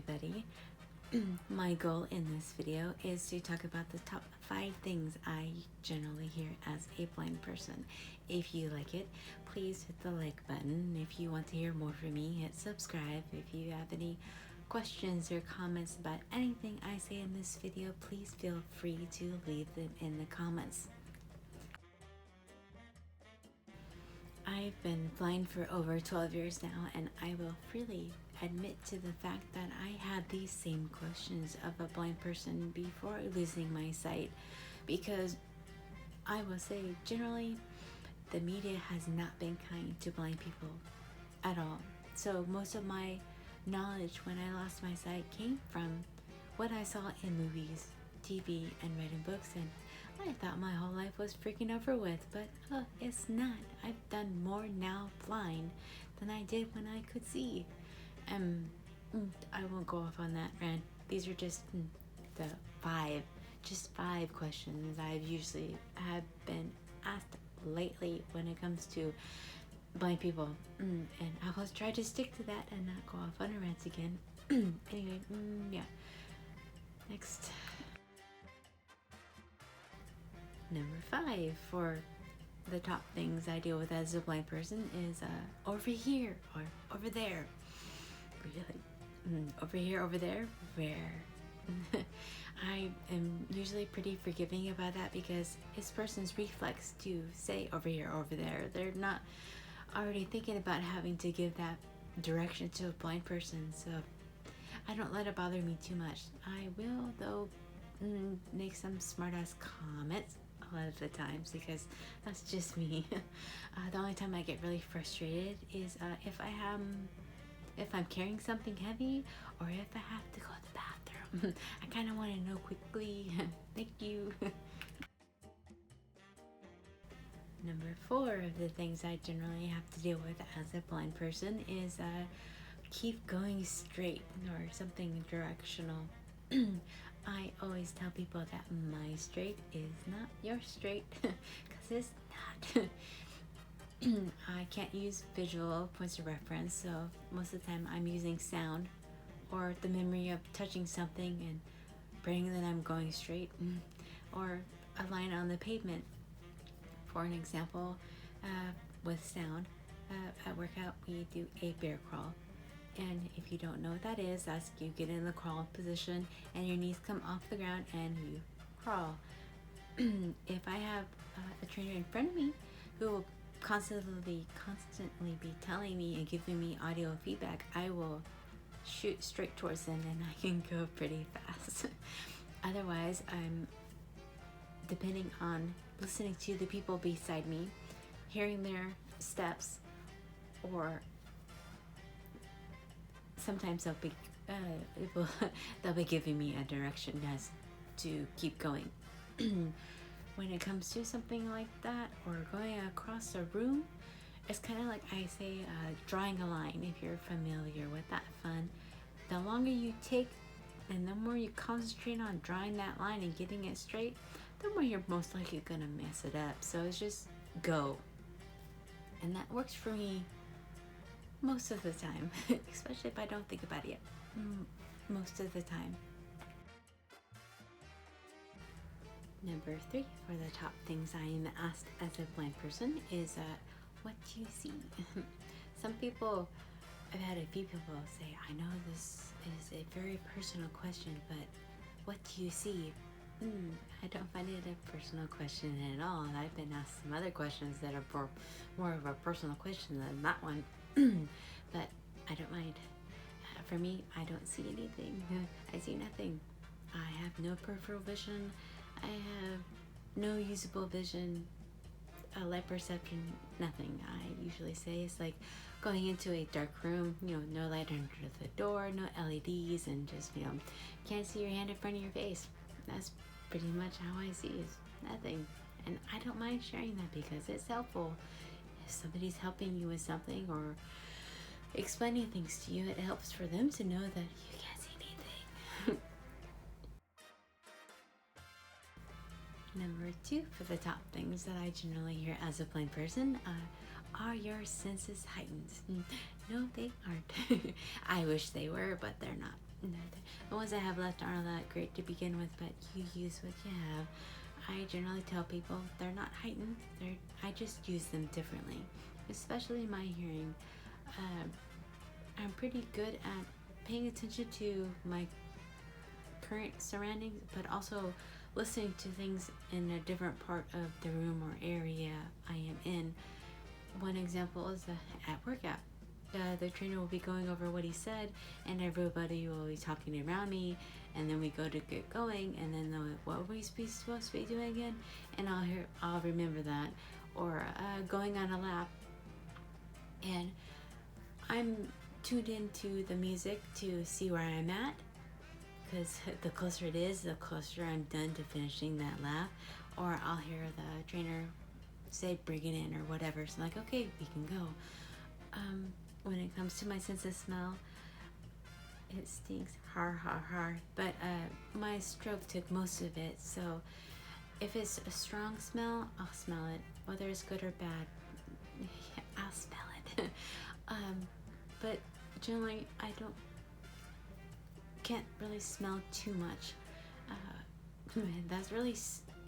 everybody. My goal in this video is to talk about the top 5 things I generally hear as a blind person. If you like it, please hit the like button. If you want to hear more from me, hit subscribe. If you have any questions or comments about anything I say in this video, please feel free to leave them in the comments. I've been blind for over 12 years now, and I will freely admit to the fact that I had these same questions of a blind person before losing my sight, because I will say generally the media has not been kind to blind people at all. So most of my knowledge when I lost my sight came from what I saw in movies, TV, and reading books, and I thought my whole life was freaking over with, but it's not. I've done more now blind than I did when I could see. I won't go off on that rant. These are just the five questions I've usually have been asked lately when it comes to blind people. And I will try to stick to that and not go off on a rant again. Anyway, yeah. Next. Number 5 for the top things I deal with as a blind person is over here or over there. Really? Over here, over there? Where? I am usually pretty forgiving about that because it's person's reflex to say over here, over there. They're not already thinking about having to give that direction to a blind person, so I don't let it bother me too much. I will, though, make some smart-ass comments a lot of the times because that's just me. The only time I get really frustrated is if I'm carrying something heavy or if I have to go to the bathroom. I kind of want to know quickly. Thank you. Number 4 of the things I generally have to deal with as a blind person is keep going straight or something directional. I always tell people that my straight is not your straight, because it's not. I can't use visual points of reference, so most of the time I'm using sound or the memory of touching something and praying that I'm going straight, or a line on the pavement. For an example, with sound, at workout we do a bear crawl. And if you don't know what that is, that's you get in the crawl position and your knees come off the ground and you crawl. If I have a trainer in front of me who will constantly be telling me and giving me audio feedback, I will shoot straight towards them and I can go pretty fast. Otherwise, I'm depending on listening to the people beside me, hearing their steps, or sometimes they'll be giving me a direction as to keep going. When it comes to something like that or going across a room, it's kind of like I say drawing a line. If you're familiar with that fun, the longer you take and the more you concentrate on drawing that line and getting it straight, the more you're most likely gonna mess it up. So it's just go, and that works for me most of the time, especially if I don't think about it most of the time. Number 3 for the top things I am asked as a blind person is what do you see? I've had a few people say, I know this is a very personal question, but what do you see? I don't find it a personal question at all. I've been asked some other questions that are more of a personal question than that one. But I don't mind. For me, I don't see anything. I see nothing. I have no peripheral vision. I have no usable vision, light perception, nothing. I usually say it's like going into a dark room, no light under the door, no LEDs, and just, can't see your hand in front of your face. That's pretty much how I see is nothing. And I don't mind sharing that because it's helpful. If somebody's helping you with something or explaining things to you, it helps for them to know that you can't see anything. Number 2 for the top things that I generally hear as a blind person are your senses heightened? No, they aren't. I wish they were, but they're not. No, the ones I have left aren't that great to begin with, but you use what you have. I generally tell people they're not heightened. I just use them differently, especially my hearing. Um, I'm pretty good at paying attention to my current surroundings, but also listening to things in a different part of the room or area I am in. One example is at workout. The trainer will be going over what he said, and everybody will be talking around me. And then we go to get going, and then they'll like, what were we supposed to be doing again? And I'll remember that. Or going on a lap, and I'm tuned into the music to see where I'm at, because the closer it is, the closer I'm done to finishing that lap. Or I'll hear the trainer say bring it in or whatever. So like, okay, we can go. When it comes to my sense of smell, it stinks har har har. But my stroke took most of it. So if it's a strong smell, I'll smell it, whether it's good or bad. I'll smell it. But generally, I can't really smell too much. That's really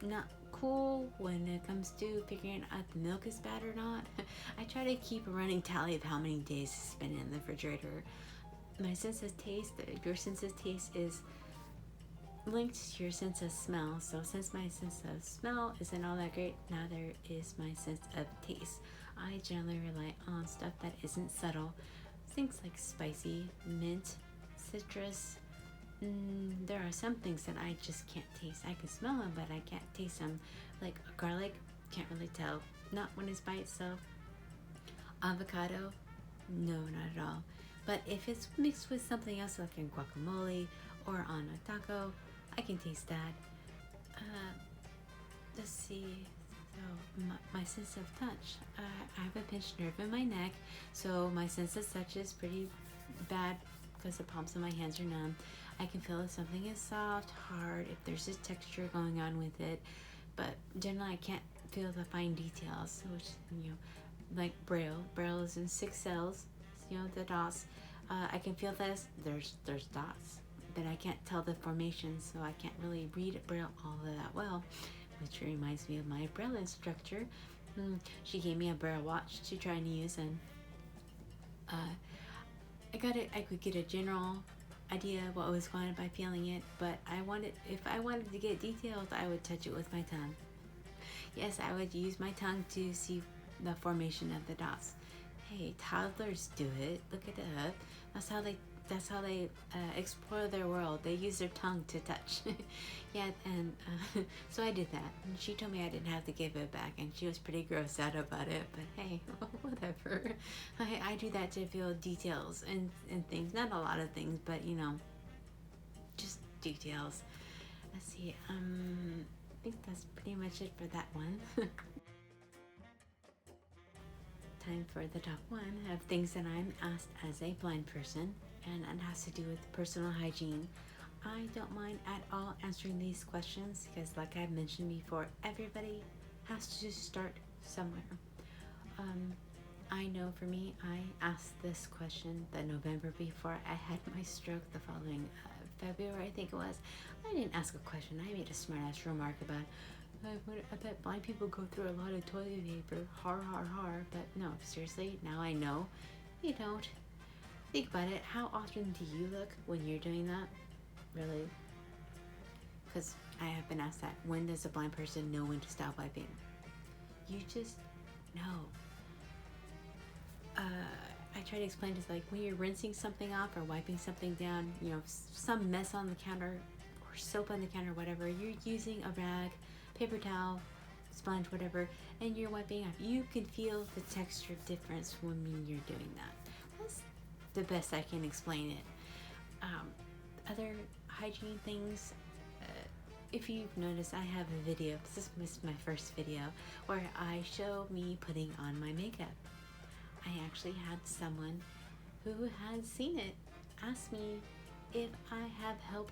not cool when it comes to figuring out if the milk is bad or not. I try to keep a running tally of how many days it's been in the refrigerator. My sense of taste, your sense of taste is linked to your sense of smell. So since my sense of smell isn't all that great, now there is my sense of taste. I generally rely on stuff that isn't subtle. Things like spicy, mint, citrus. There are some things that I just can't taste. I can smell them, but I can't taste them. Like garlic, can't really tell. Not when it's by itself. Avocado, no, not at all. But if it's mixed with something else, like in guacamole or on a taco, I can taste that. Let's see. So my sense of touch. I have a pinched nerve in my neck, so my sense of touch is pretty bad because the palms of my hands are numb. I can feel if something is soft, hard, if there's a texture going on with it, but generally I can't feel the fine details, which, like Braille. Braille is in 6 cells, the dots. I can feel that there's dots, but I can't tell the formation, so I can't really read Braille all that well, which reminds me of my Braille instructor. She gave me a Braille watch to try and use, and I could get a general idea what was going on by feeling it, but if I wanted to get details, I would touch it with my tongue. Yes, I would use my tongue to see the formation of the dots. Hey, toddlers do it. Look it up. That's how they explore their world. They use their tongue to touch. Yeah, and so I did that. And she told me I didn't have to give it back, and she was pretty grossed out about it. But hey, whatever. I do that to feel details and things. Not a lot of things, but just details. Let's see. I think that's pretty much it for that one. Time for the top one of things that I'm asked as a blind person, and it has to do with personal hygiene. I don't mind at all answering these questions because, like I've mentioned before, everybody has to start somewhere. I know for me, I asked this question the November before I had my stroke, the following February, I think it was. I didn't ask a question. I made a smart-ass remark about, I bet blind people go through a lot of toilet paper, har har har. But no, seriously, now I know you don't. Think about it. How often do you look when you're doing that? Really? Because I have been asked that. When does a blind person know when to stop wiping? You just know. I try to explain this, like when you're rinsing something off or wiping something down, some mess on the counter or soap on the counter, whatever, you're using a rag, paper towel, sponge, whatever, and you're wiping off. You can feel the texture difference when you're doing that. That's the best I can explain it. Other hygiene things, if you've noticed, I have a video, this is my first video, where I show me putting on my makeup. I actually had someone who had seen it ask me if I have help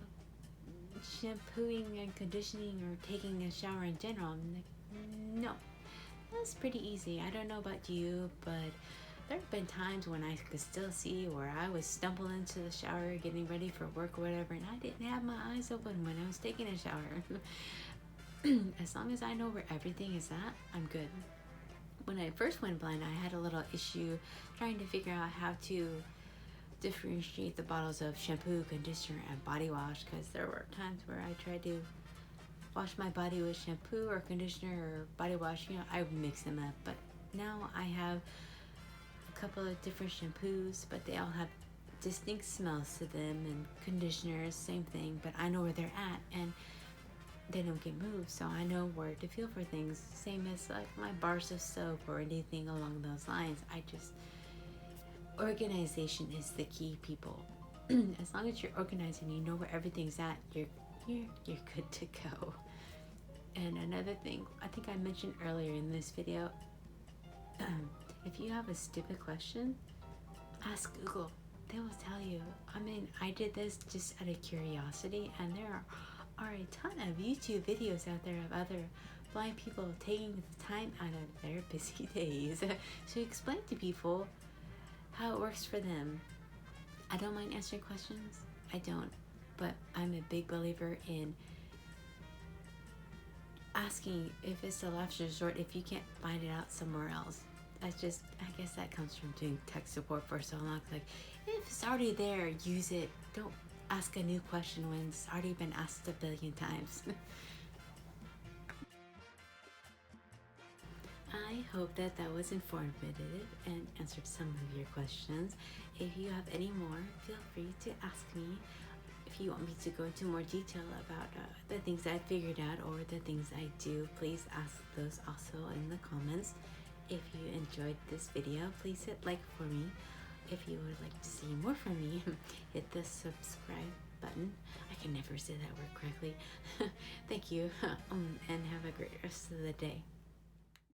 shampooing and conditioning or taking a shower in general. I'm like, no, that's pretty easy. I don't know about you, but there have been times when I could still see, where I would stumble into the shower getting ready for work or whatever, and I didn't have my eyes open when I was taking a shower. As long as I know where everything is at, I'm good. When I first went blind, I had a little issue trying to figure out how to differentiate the bottles of shampoo, conditioner, and body wash, because there were times where I tried to wash my body with shampoo or conditioner or body wash. I would mix them up. But now I have a couple of different shampoos, but they all have distinct smells to them, and conditioners, same thing, but I know where they're at, and they don't get moved, so I know where to feel for things. Same as like my bars of soap or anything along those lines. Organization is the key, people. As long as you're organized and you know where everything's at, you're good to go. And another thing, I think I mentioned earlier in this video, if you have a stupid question, ask Google. They will tell you. I mean, I did this just out of curiosity, and there are a ton of YouTube videos out there of other blind people taking the time out of their busy days to explain to people how it works for them. I don't mind answering questions. I don't. But I'm a big believer in asking if it's a last resort if you can't find it out somewhere else. That's just, I guess that comes from doing tech support for so long. Like, if it's already there, use it. Don't ask a new question when it's already been asked a billion times. I hope that was informative and answered some of your questions. If you have any more, feel free to ask me. If you want me to go into more detail about the things I figured out or the things I do, please ask those also in the comments. If you enjoyed this video, please hit like for me. If you would like to see more from me, hit the subscribe button. I can never say that word correctly. Thank you, and have a great rest of the day.